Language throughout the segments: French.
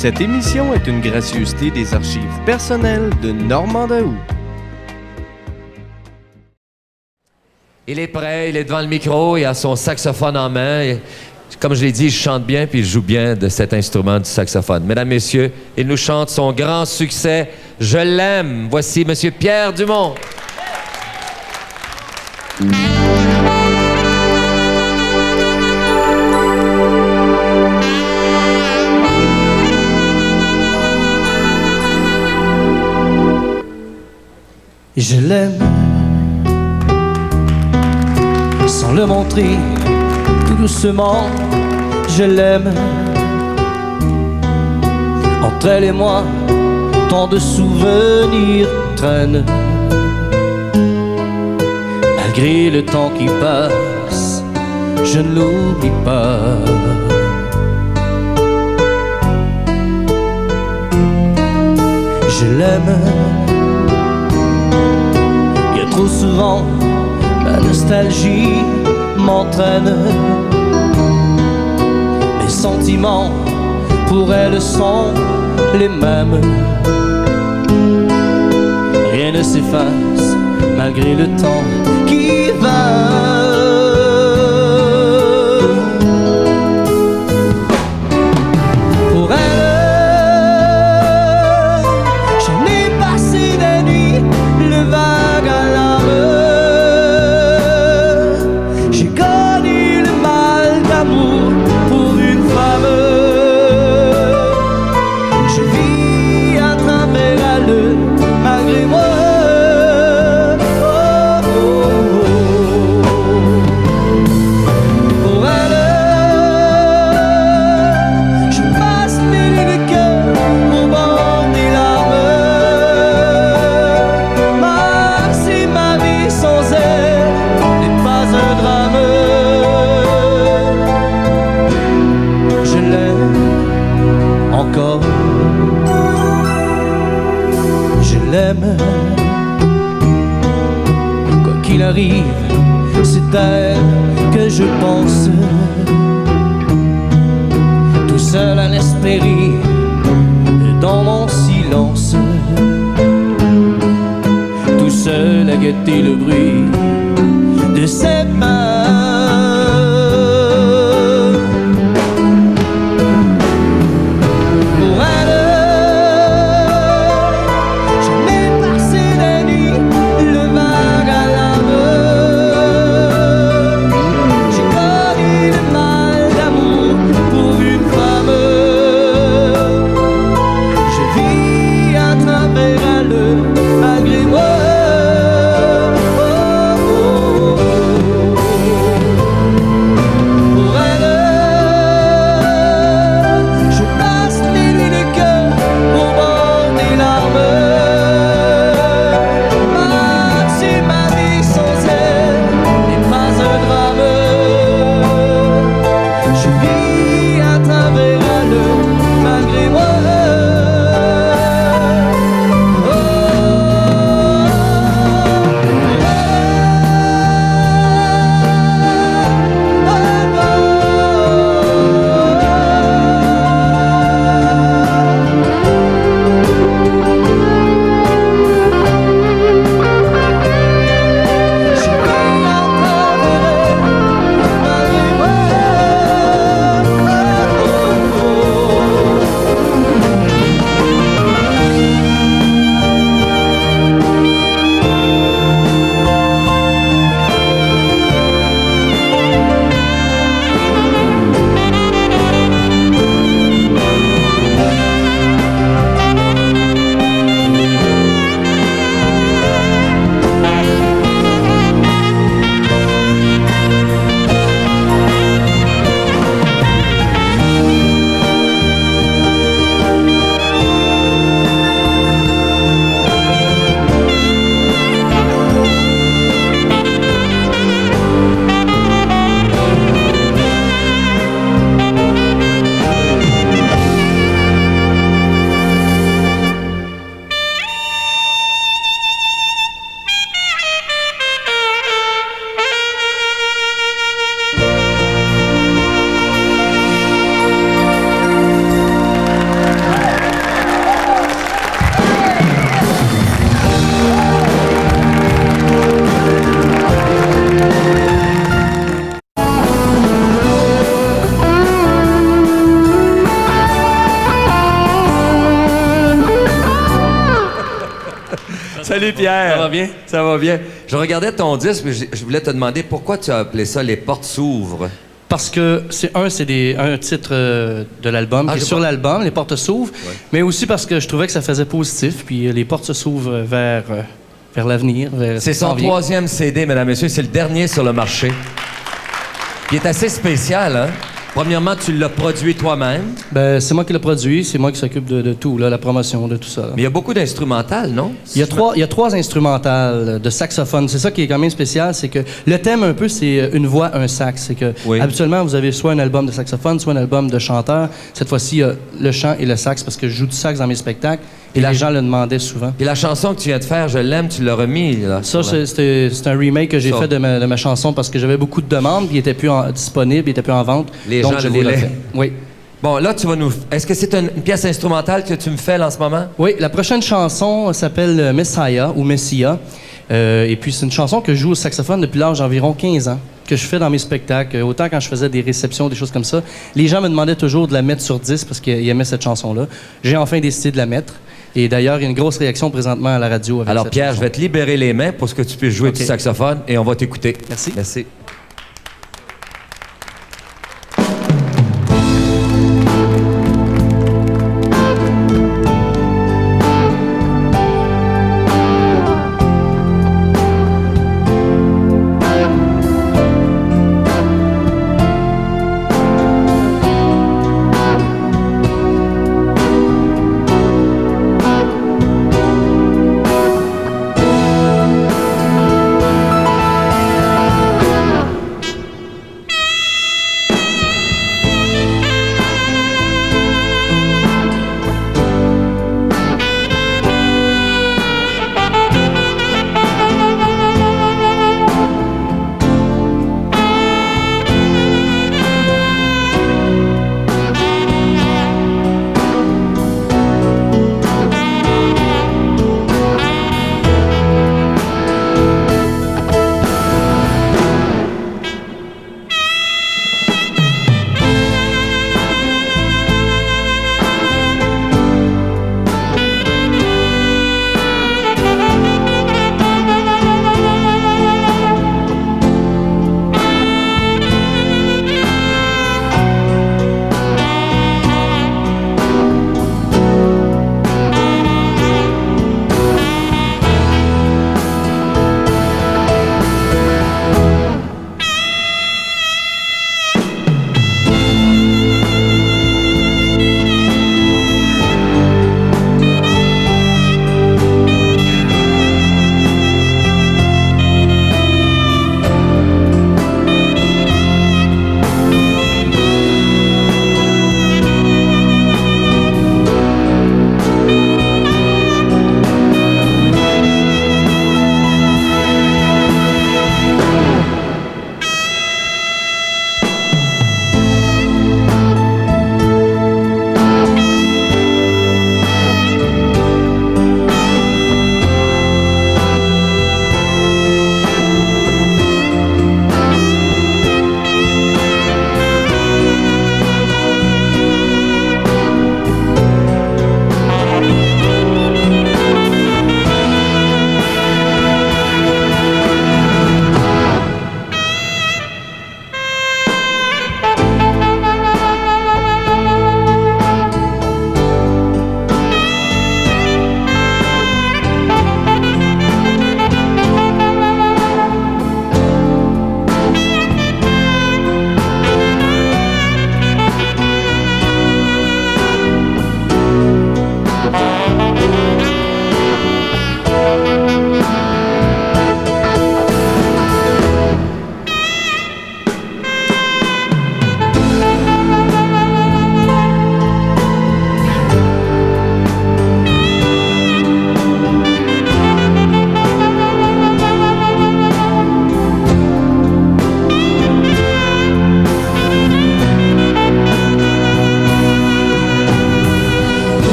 Cette émission est une gracieuseté des archives personnelles de Normand Daou. Il est prêt, il est devant le micro, il a son saxophone en main. Et, comme je l'ai dit, il chante bien puis il joue bien de cet instrument du saxophone. Mesdames, Messieurs, il nous chante son grand succès « Je l'aime ». Voici Monsieur Pierre Dumont. Je l'aime sans le montrer, tout doucement, je l'aime. Entre elle et moi, tant de souvenirs traînent. Malgré le temps qui passe, je ne l'oublie pas. Je l'aime. Trop souvent, ma nostalgie m'entraîne. Mes sentiments pour elle sont les mêmes. Rien ne s'efface malgré le temps qui va. Pour elle, j'en ai passé des nuits, le vague à la quoi qu'il arrive, c'est à elle que je pense. Tout seul à l'espérer dans mon silence. Tout seul à guetter le bruit de ses mains. Salut Pierre. Ça va bien? Ça va bien. Je regardais ton disque, mais je voulais te demander pourquoi tu as appelé ça Les Portes s'ouvrent. Parce que c'est un titre de l'album, qui est sur l'album, Les Portes s'ouvrent, mais aussi parce que je trouvais que ça faisait positif, puis les portes s'ouvrent vers l'avenir. C'est son 3e CD, mesdames et messieurs, c'est le dernier sur le marché. Il est assez spécial, hein? Premièrement, tu l'as produit toi-même. Ben, c'est moi qui l'ai produit, c'est moi qui s'occupe de tout, là, la promotion, de tout ça. Là. Mais il y a beaucoup d'instrumental, non? Il y a trois instrumentales de saxophone. C'est ça qui est quand même spécial, c'est que le thème un peu, c'est une voix, un sax. C'est que habituellement, vous avez soit un album de saxophone, soit un album de chanteur. Cette fois-ci, il y a le chant et le sax, parce que je joue du sax dans mes spectacles. Et les gens le demandaient souvent. Et la chanson que tu viens de faire, Je l'aime, tu l'as remis, là. Ça, c'est un remake que j'ai fait de ma chanson parce que j'avais beaucoup de demandes, puis il était plus disponible, il était plus en vente. Les donc gens je le l'ai voulaient. refait. Oui. Bon, là, tu vas nous... Est-ce que c'est une pièce instrumentale que tu me fais là, en ce moment? Oui, la prochaine chanson s'appelle Messiah ou Messia. Et puis, c'est une chanson que je joue au saxophone depuis l'âge d'environ 15 ans, que je fais dans mes spectacles. Autant quand je faisais des réceptions, des choses comme ça. Les gens me demandaient toujours de la mettre sur 10 parce qu'ils aimaient cette chanson-là. J'ai enfin décidé de la mettre. Et d'ailleurs, il y a une grosse réaction présentement à la radio avec Alors, cette Pierre, chanson. je vais te libérer les mains pour que tu puisses jouer du saxophone et on va t'écouter. Merci. Merci.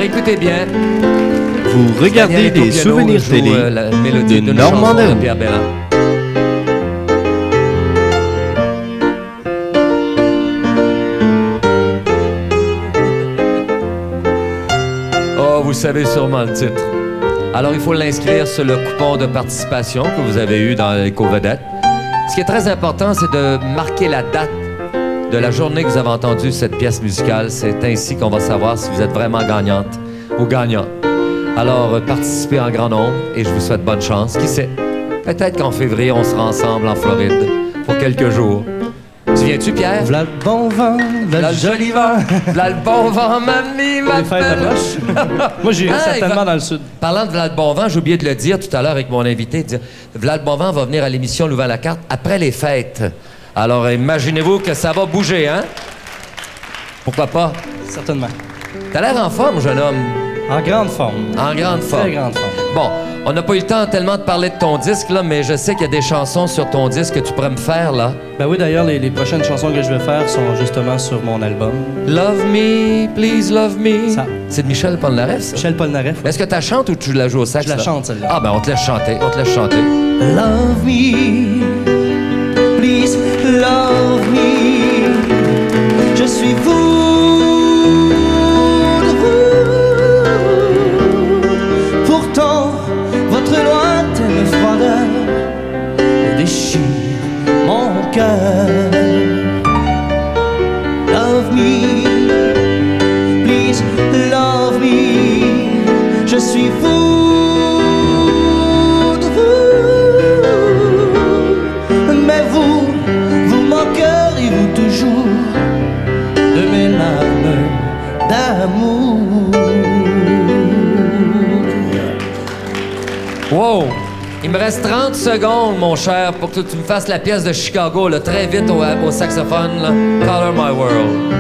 écoutez bien. Vous regardez Daniel est au des piano, souvenirs joue, télé la mélodie de d'une Normand chanson de Dehou. Pierre Belland. Oh, vous savez sûrement le titre. Alors, il faut l'inscrire sur le coupon de participation que vous avez eu dans l'éco-vedette. Ce qui est très important, c'est de marquer la date de la journée que vous avez entendu cette pièce musicale. C'est ainsi qu'on va savoir si vous êtes vraiment gagnante ou gagnant. Alors, participez en grand nombre et je vous souhaite bonne chance. Qui sait? Peut-être qu'en février, on sera ensemble en Floride pour quelques jours. Tu viens-tu, Pierre? V'là le bon vent, v'là le joli vent. V'là le bon vent, mamie, Les fêtes m'appelle. approchent. Moi, j'irai Ah, certainement il va- dans le sud. Parlant de Vlad Bonvent, j'ai oublié de le dire tout à l'heure avec mon invité. Vlad Bonvent va venir à l'émission L'Ouvert la carte après les fêtes. Alors, imaginez-vous que ça va bouger, hein? Pourquoi pas? Certainement. T'as l'air en forme, jeune homme. En grande forme. En grande forme. Très grande forme. Bon, on n'a pas eu le temps tellement de parler de ton disque, là, mais je sais qu'il y a des chansons sur ton disque que tu pourrais me faire, là. Ben oui, d'ailleurs, les prochaines chansons que je vais faire sont justement sur mon album. Love me, please love me. Ça. C'est de Michel Polnareff, ça? Michel Polnareff. Est-ce que tu la chantes ou tu la joues au sax? Je la là? chante, celle-là. Ah, ben, on te laisse chanter. On te laisse chanter. Love me, please love me. Je suis fou de vous. Pourtant, votre lointaine froideur déchire mon cœur. Love me, please love me. Je suis fou de vous, mais vous manquerez-vous toujours de mes larmes d'amour. Wow! Il me reste 30 secondes, mon cher, pour que tu me fasses la pièce de Chicago, là, très vite au saxophone, là. Color My World.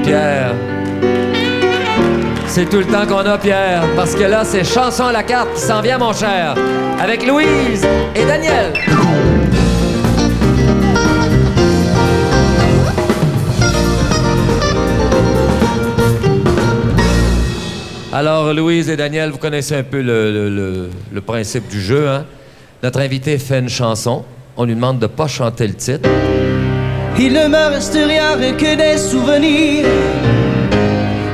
Pierre. C'est tout le temps qu'on a, Pierre, parce que là, c'est Chanson à la carte qui s'en vient, mon cher, avec Louise et Daniel. Alors, Louise et Daniel, vous connaissez un peu le principe du jeu, hein? Notre invité fait une chanson. On lui demande de pas chanter le titre. Il ne me reste rien que des souvenirs.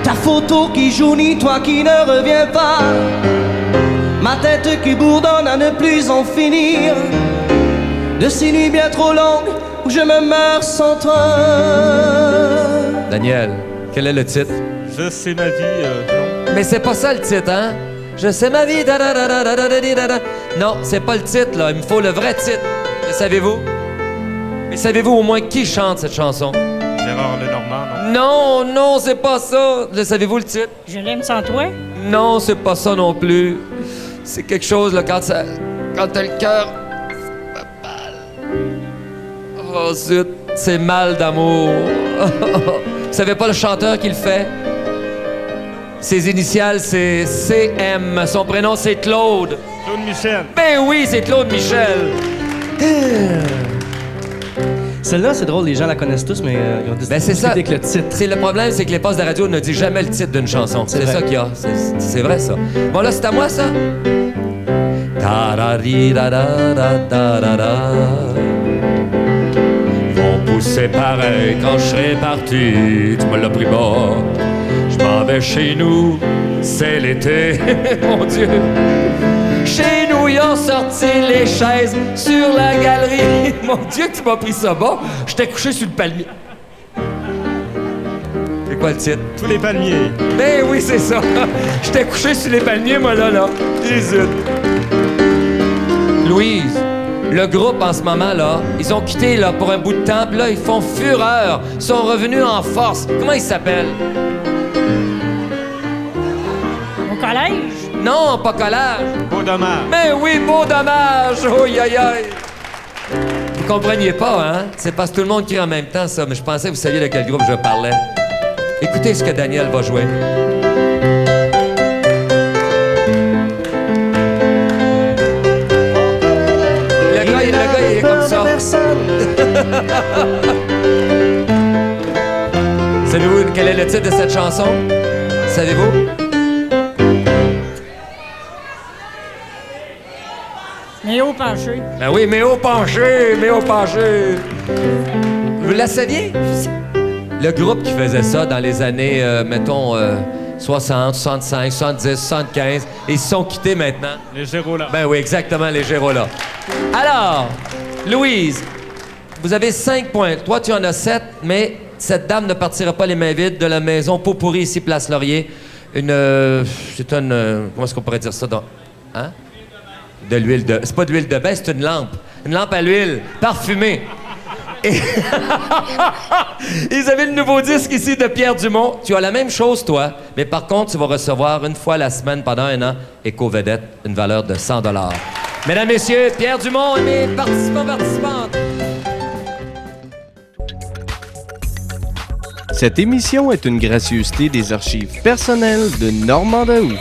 Ta photo qui jaunit, toi qui ne reviens pas. Ma tête qui bourdonne à ne plus en finir. De ces nuits bien trop longues où je me meurs sans toi. Daniel, quel est le titre? Je sais ma vie, non. Mais c'est pas ça le titre, hein? Je sais ma vie. Da, da, da, da, da, da, da, da, da. Non, c'est pas le titre, là. Il me faut le vrai titre. Le savez-vous? Mais savez-vous au moins qui chante cette chanson? Gérard Lenormand, non. Non, non, c'est pas ça. Le savez-vous le titre? Je l'aime sans toi. Non, c'est pas ça non plus. C'est quelque chose, là, quand t'as le cœur... Oh, zut, c'est mal d'amour. Vous savez pas le chanteur qui le fait? Ses initiales, c'est CM. Son prénom, c'est Claude. Claude Michel. Ben oui, c'est Claude Michel. Celle-là, c'est drôle, les gens la connaissent tous, mais ils ont décidé Ben c'est ça. avec le titre. C'est le problème, c'est que les postes de radio ne disent jamais le titre d'une chanson. C'est vrai. ça qu'il y a. C'est vrai, ça. Bon, là, c'est à moi, ça? Ta-da-di-da-da-da-da-da-da. Vont pousser pareil quand je serai parti. Tu me l'as pris bas. Je m'en vais chez nous. C'est l'été. Mon Dieu. Chez nous, ils ont sorti les chaises sur la galerie. Mon Dieu, que tu m'as pris ça bas. J'étais couché sur le palmier. C'est quoi le titre? Tous les palmiers. Ben oui, c'est ça. J'étais couché sur les palmiers, moi, là. Jésus. Louise, le groupe, en ce moment, là, ils ont quitté, là, pour un bout de temps, puis là, ils font fureur. Ils sont revenus en force. Comment ils s'appellent? Au collège. Non, pas collage. Beau dommage. Mais oui, beau dommage! Oh, aïe, aïe! Vous compreniez pas, hein? C'est parce que tout le monde crie en même temps, ça, mais je pensais que vous saviez de quel groupe je parlais. Écoutez ce que Daniel va jouer. Le gars, il est comme ça. Savez-vous quel est le titre de cette chanson? Savez-vous? Mais au penché. Ben oui, mais au penché, mais au penché. Vous la saviez? Le groupe qui faisait ça dans les années, mettons, 60, 65, 70, 75, ils se sont quittés maintenant. Les Gérolas. Ben oui, exactement, les Gérolas. Alors, Louise, vous avez 5 points. Toi, tu en as 7, mais cette dame ne partira pas les mains vides de la maison Pot-Pourri ici, Place Laurier. C'est une... comment est-ce qu'on pourrait dire ça? Hein? De l'huile de... C'est pas de l'huile de bain, c'est une lampe. Une lampe à l'huile, parfumée. Et ils avaient le nouveau disque ici de Pierre Dumont. Tu as la même chose, toi, mais par contre, tu vas recevoir une fois la semaine pendant 1 an, Éco-Vedette, une valeur de 100 $. Mesdames, Messieurs, Pierre Dumont et mes participantes. Cette émission est une gracieuseté des archives personnelles de Normand Daou.